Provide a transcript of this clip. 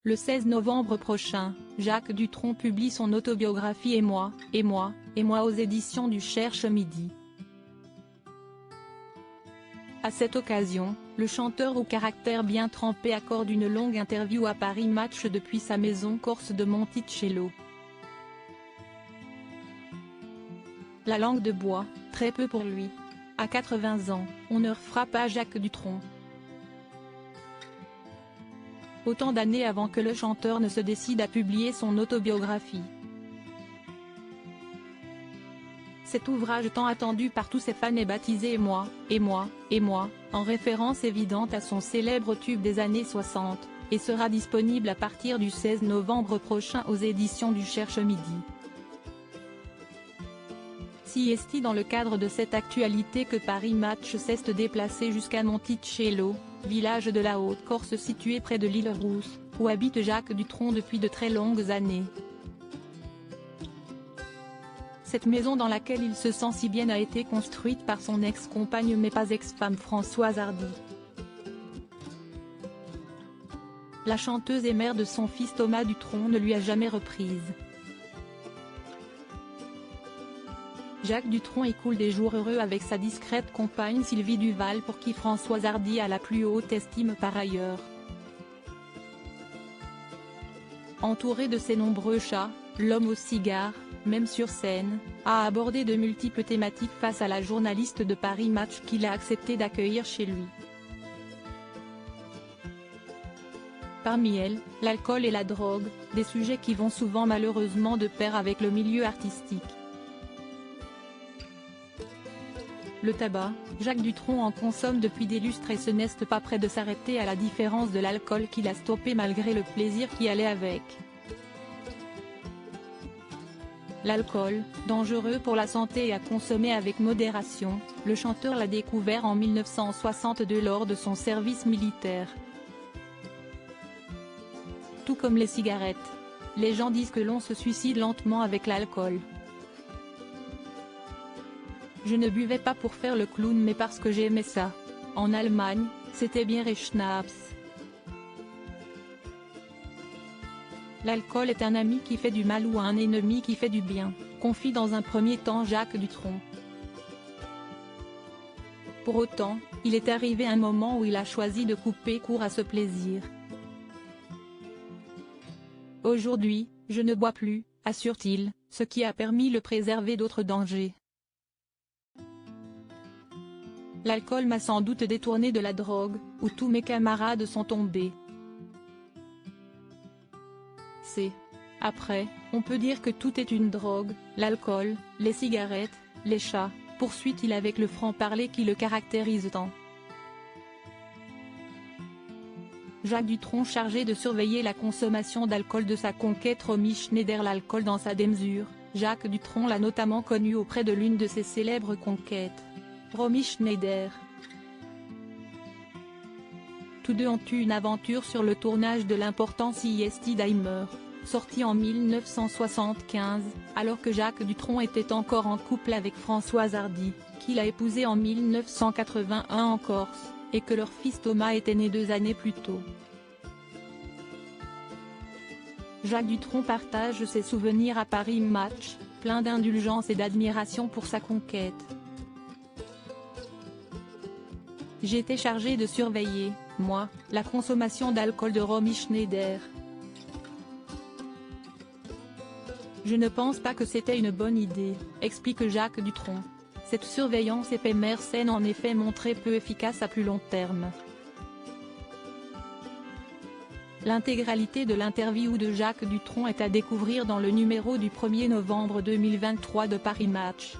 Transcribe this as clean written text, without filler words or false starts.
Le 16 novembre prochain, Jacques Dutronc publie son autobiographie Et moi aux éditions du Cherche Midi. À cette occasion, le chanteur au caractère bien trempé accorde une longue interview à Paris Match depuis sa maison corse de Monticello. La langue de bois, très peu pour lui. À 80 ans, on ne refera pas Jacques Dutronc. Autant d'années avant que le chanteur ne se décide à publier son autobiographie. Cet ouvrage tant attendu par tous ses fans est baptisé Et moi, en référence évidente à son célèbre tube des années 60, et sera disponible à partir du 16 novembre prochain aux éditions du Cherche Midi. Si est dans le cadre de cette actualité que Paris Match cesse de déplacer jusqu'à Monticello, village de la Haute-Corse situé près de l'île Rousse, où habite Jacques Dutronc depuis de très longues années. Cette maison dans laquelle il se sent si bien a été construite par son ex-compagne mais pas ex-femme Françoise Hardy. La chanteuse et mère de son fils Thomas Dutronc ne lui a jamais reprise. Jacques Dutronc écoule des jours heureux avec sa discrète compagne Sylvie Duval pour qui Françoise Hardy a la plus haute estime par ailleurs. Entouré de ses nombreux chats, l'homme au cigare, même sur scène, a abordé de multiples thématiques face à la journaliste de Paris Match qu'il a accepté d'accueillir chez lui. Parmi elles, l'alcool et la drogue, des sujets qui vont souvent malheureusement de pair avec le milieu artistique. Le tabac, Jacques Dutronc en consomme depuis des lustres et ce n'est pas près de s'arrêter à la différence de l'alcool qu'il a stoppé malgré le plaisir qui allait avec. L'alcool, dangereux pour la santé et à consommer avec modération, le chanteur l'a découvert en 1962 lors de son service militaire. Tout comme les cigarettes. Les gens disent que l'on se suicide lentement avec l'alcool. Je ne buvais pas pour faire le clown mais parce que j'aimais ça. En Allemagne, c'était bien et Schnaps. L'alcool est un ami qui fait du mal ou un ennemi qui fait du bien, confie dans un premier temps Jacques Dutronc. Pour autant, il est arrivé un moment où il a choisi de couper court à ce plaisir. Aujourd'hui, je ne bois plus, assure-t-il, ce qui a permis de préserver d'autres dangers. L'alcool m'a sans doute détourné de la drogue, où tous mes camarades sont tombés. Après, on peut dire que tout est une drogue, l'alcool, les cigarettes, les chats, poursuit-il avec le franc-parler qui le caractérise tant. Jacques Dutronc chargé de surveiller la consommation d'alcool de sa conquête Romy Schneider. L'alcool dans sa démesure, Jacques Dutronc l'a notamment connu auprès de l'une de ses célèbres conquêtes, Romy Schneider. Tous deux ont eu une aventure sur le tournage de l'important CSI Dahmer, sorti en 1975, alors que Jacques Dutronc était encore en couple avec Françoise Hardy, qu'il a épousée en 1981 en Corse, et que leur fils Thomas était né 2 années plus tôt. Jacques Dutronc partage ses souvenirs à Paris Match, plein d'indulgence et d'admiration pour sa conquête. J'étais chargé de surveiller, moi, la consommation d'alcool de Romy Schneider. Je ne pense pas que c'était une bonne idée, explique Jacques Dutronc. Cette surveillance éphémère s'est en effet montrée peu efficace à plus long terme. L'intégralité de l'interview de Jacques Dutronc est à découvrir dans le numéro du 1er novembre 2023 de Paris Match.